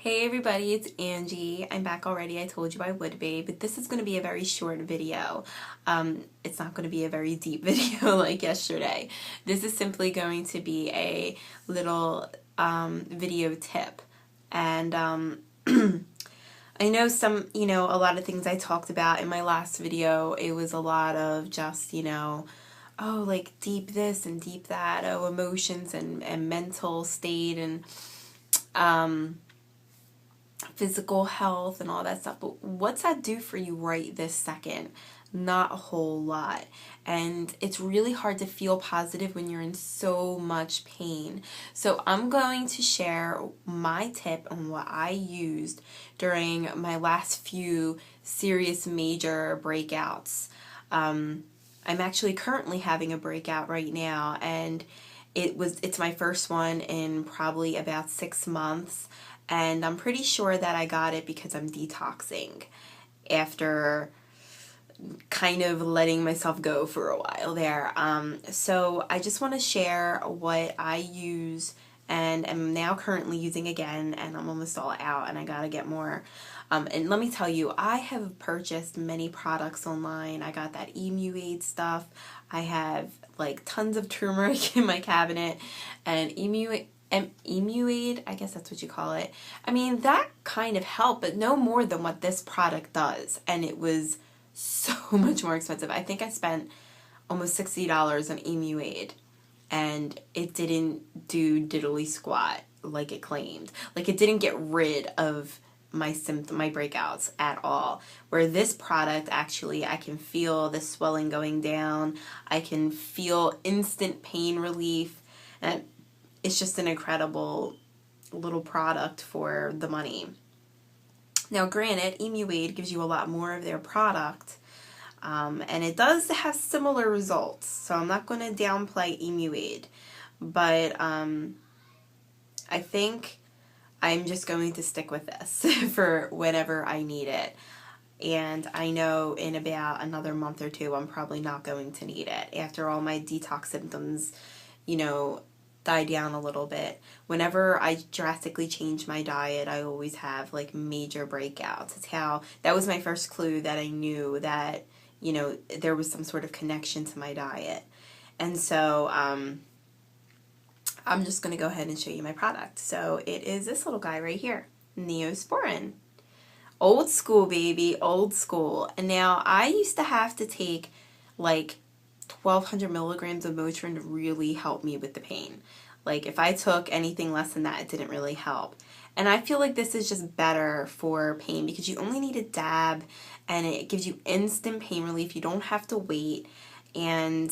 Hey everybody, it's Angie. I'm back already. I told you I would be, but this is going to be a very short video. It's not going to be a very deep video like yesterday. This is simply going to be a little video tip. And I know a lot of things I talked about in my last video, it was a lot of just, oh, like deep this and deep that, oh, emotions and mental state and physical health and all that stuff. But what's that do for you right this second? Not a whole lot. And it's really hard to feel positive when you're in so much pain. So I'm going to share my tip on what I used during my last few serious major breakouts. I'm actually currently having a breakout right now, and it's my first one in probably about 6 months. And I'm pretty sure that I got it because I'm detoxing after kind of letting myself go for a while there. So I just want to share what I use and am now currently using again, and I'm almost all out and I gotta get more. And let me tell you, I have purchased many products online. I got that Emuade stuff. I have like tons of turmeric in my cabinet, and Emuade, I guess that's what you call it. I mean, that kind of helped, but no more than what this product does. And it was so much more expensive. I think I spent almost $60 on Emuade, and it didn't do diddly squat like it claimed. Like, it didn't get rid of my breakouts at all. Where this product, actually, I can feel the swelling going down. I can feel instant pain relief, and it's just an incredible little product for the money. Now, granted, Emuade gives you a lot more of their product, and it does have similar results, so I'm not going to downplay Emuade, but I think I'm just going to stick with this for whenever I need it. And I know in about another month or two, I'm probably not going to need it after all my detox symptoms, die down a little bit. Whenever I drastically change my diet, I always have like major breakouts. That was my first clue that I knew that, there was some sort of connection to my diet. And so, I'm just going to go ahead and show you my product. So it is this little guy right here, Neosporin. Old school, baby, old school. And now I used to have to take like 1,200 milligrams of Motrin to really help me with the pain. Like, if I took anything less than that, it didn't really help. And I feel like this is just better for pain because you only need a dab and it gives you instant pain relief. You don't have to wait. And,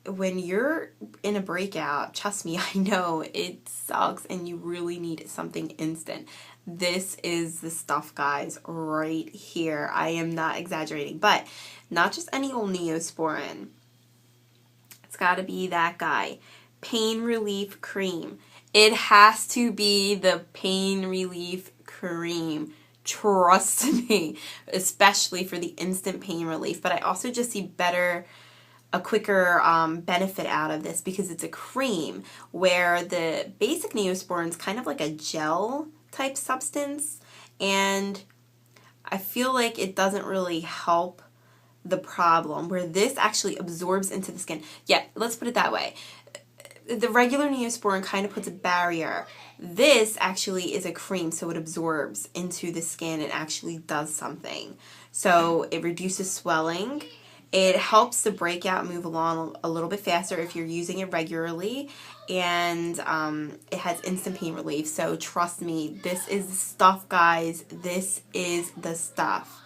when you're in a breakout, trust me, I know it sucks and you really need something instant. This is the stuff, guys, right here. I am not exaggerating, but not just any old Neosporin. It's got to be that guy. Pain Relief Cream. It has to be the Pain Relief Cream. Trust me, especially for the instant pain relief. But I also just see a quicker benefit out of this because it's a cream, where the basic Neosporin is kind of like a gel type substance, and I feel like it doesn't really help the problem, where this actually absorbs into the skin. Yeah, let's put it that way. The regular Neosporin kind of puts a barrier. This actually is a cream, so it absorbs into the skin and actually does something. So it reduces swelling. It helps the breakout move along a little bit faster if you're using it regularly, and it has instant pain relief. So trust me, this is the stuff, guys. This is the stuff.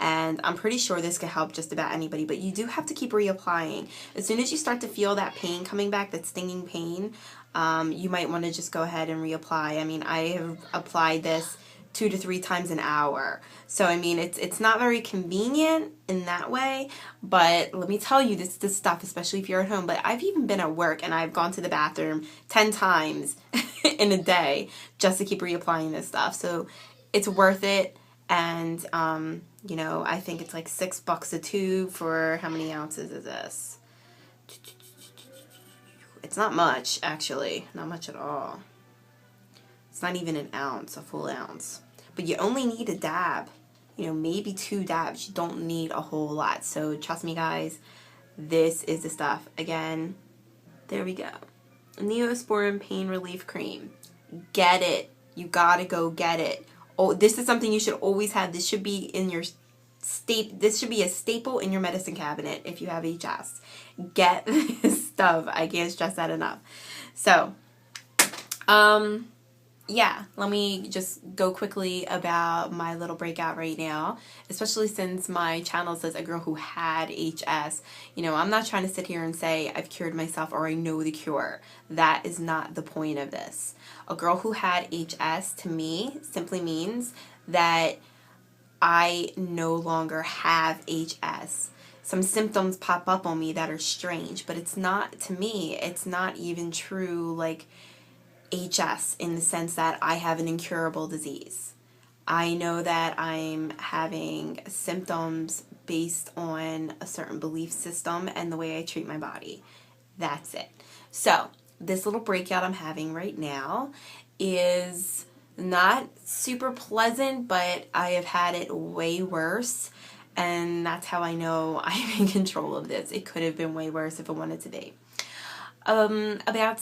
And I'm pretty sure this could help just about anybody, but you do have to keep reapplying. As soon as you start to feel that pain coming back, that stinging pain, you might want to just go ahead and reapply. I mean, I have applied this 2 to 3 times an hour. So, I mean, it's not very convenient in that way, but let me tell you, this is the stuff, especially if you're at home. But I've even been at work and I've gone to the bathroom 10 times in a day just to keep reapplying this stuff. So it's worth it. And, I think it's like $6 a tube for how many ounces is this? It's not much, actually. Not much at all. It's not even an ounce, a full ounce. But you only need a dab, you know, maybe 2 dabs. You don't need a whole lot. So trust me, guys, this is the stuff. Again, there we go. Neosporin Pain Relief Cream. Get it. You gotta go get it. Oh, this is something you should always have. This should be in your this should be a staple in your medicine cabinet if you have HS. Get this stuff. I can't stress that enough. So, yeah, let me just go quickly about my little breakout right now, especially since my channel says a girl who had HS. You know, I'm not trying to sit here and say I've cured myself or I know the cure. That is not the point of this. A girl who had HS to me simply means that I no longer have HS. Some symptoms pop up on me that are strange, but it's not, to me, it's not even true like HS in the sense that I have an incurable disease. I know that I'm having symptoms based on a certain belief system and the way I treat my body. That's it. So, this little breakout I'm having right now is not super pleasant, but I have had it way worse, and that's how I know I'm in control of this. It could have been way worse if it wanted to be. About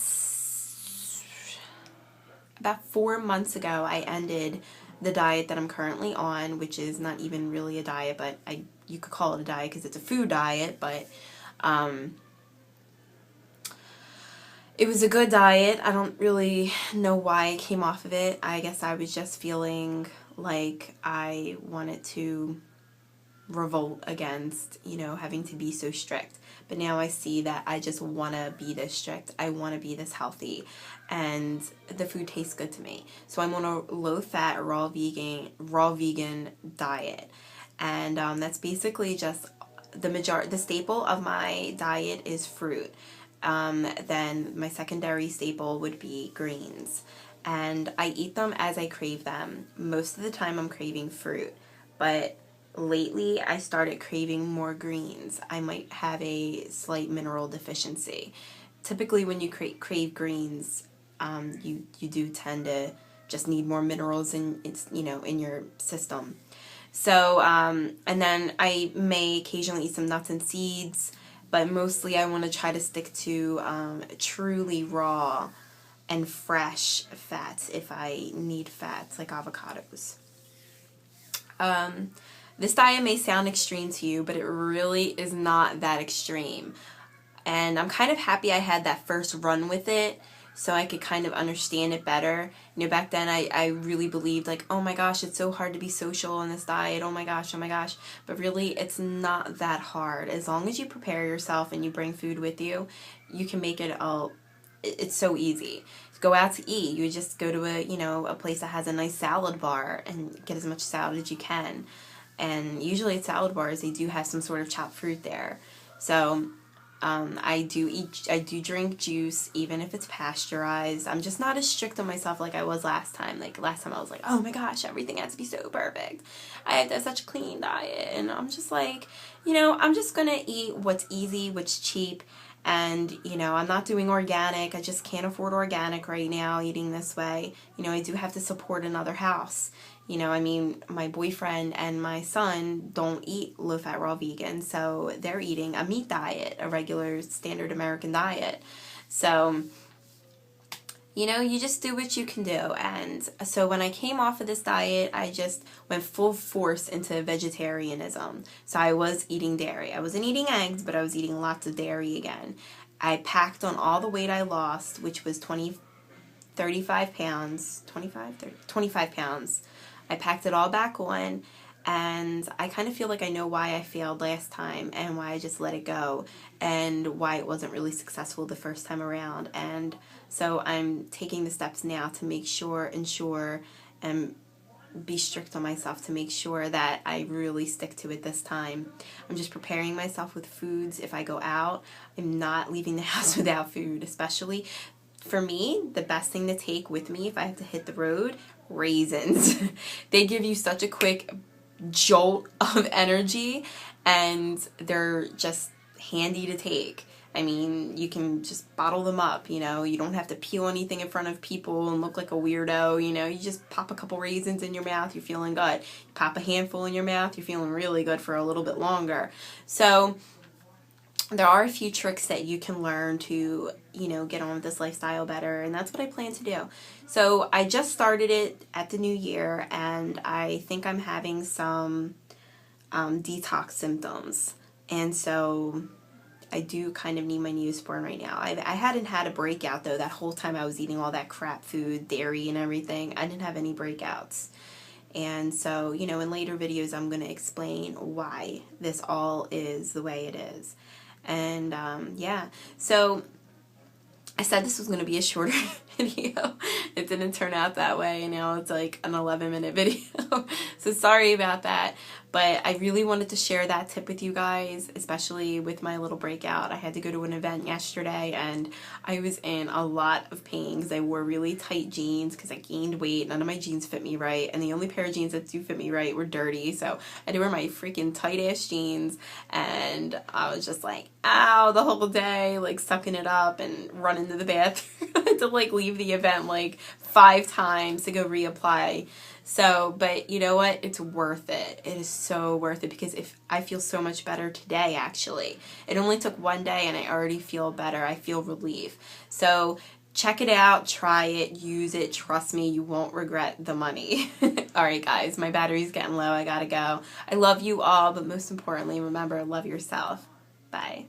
4 months ago, I ended the diet that I'm currently on, which is not even really a diet, but you could call it a diet because it's a food diet, but it was a good diet. I don't really know why I came off of it. I guess I was just feeling like I wanted to revolt against, you know, having to be so strict. But now I see that I just want to be this strict. I want to be this healthy. And the food tastes good to me. So I'm on a low-fat, raw vegan diet. And that's basically just the staple of my diet is fruit. Then my secondary staple would be greens. And I eat them as I crave them. Most of the time I'm craving fruit. But lately I started craving more greens. I might have a slight mineral deficiency. Typically when you crave greens, you do tend to just need more minerals in your system. So and then I may occasionally eat some nuts and seeds, but mostly I want to try to stick to truly raw and fresh fats if I need fats, like avocados. This diet may sound extreme to you, but it really is not that extreme. And I'm kind of happy I had that first run with it so I could kind of understand it better. You know, back then I really believed like, oh my gosh, it's so hard to be social on this diet, oh my gosh. But really, it's not that hard. As long as you prepare yourself and you bring food with you, you can make it it's so easy. Go out to eat. You just go to a place that has a nice salad bar and get as much salad as you can. And usually at salad bars, they do have some sort of chopped fruit there. So I do drink juice, even if it's pasteurized. I'm just not as strict on myself like I was last time. Like last time I was like, oh my gosh, everything has to be so perfect. I have to have such a clean diet. And I'm just like, I'm just going to eat what's easy, what's cheap. And, I'm not doing organic. I just can't afford organic right now eating this way. I do have to support another house. My boyfriend and my son don't eat low-fat raw vegan, so they're eating a meat diet, a regular standard American diet. So, you just do what you can do. And so when I came off of this diet, I just went full force into vegetarianism. So I was eating dairy. I wasn't eating eggs, but I was eating lots of dairy again. I packed on all the weight I lost, which was 25 pounds. I packed it all back on, and I kind of feel like I know why I failed last time and why I just let it go and why it wasn't really successful the first time around. And so I'm taking the steps now to ensure, and be strict on myself to make sure that I really stick to it this time. I'm just preparing myself with foods if I go out. I'm not leaving the house without food, especially for me, the best thing to take with me if I have to hit the road, raisins. They give you such a quick jolt of energy, and they're just handy to take. I mean, you can just bottle them up, you know. You don't have to peel anything in front of people and look like a weirdo, you know. You just pop a couple raisins in your mouth, you're feeling good. You pop a handful in your mouth, you're feeling really good for a little bit longer. So there are a few tricks that you can learn to, you know, get on with this lifestyle better, and that's what I plan to do. So I just started it at the new year, and I think I'm having some detox symptoms, and so I do kind of need my Neosporin right now. I hadn't had a breakout, though, that whole time I was eating all that crap food, dairy and everything. I didn't have any breakouts. And so, you know, in later videos, I'm going to explain why this all is the way it is. And, yeah, so I said this was going to be a shorter video. It didn't turn out that way, and now it's like an 11-minute video. So sorry about that. But I really wanted to share that tip with you guys, especially with my little breakout. I had to go to an event yesterday, and I was in a lot of pain because I wore really tight jeans because I gained weight. None of my jeans fit me right, and the only pair of jeans that do fit me right were dirty. So I had to wear my freaking tight-ass jeans, and I was just like, ow, the whole day, like sucking it up and running to the bathroom. I had to like leave the event like 5 times to go reapply. So, but you know what? It's worth it. It is so worth it because if I feel so much better today, actually. It only took 1 day and I already feel better. I feel relief. So check it out, try it, use it. Trust me, you won't regret the money. All right, guys, my battery's getting low. I gotta go. I love you all, but most importantly, remember, love yourself. Bye.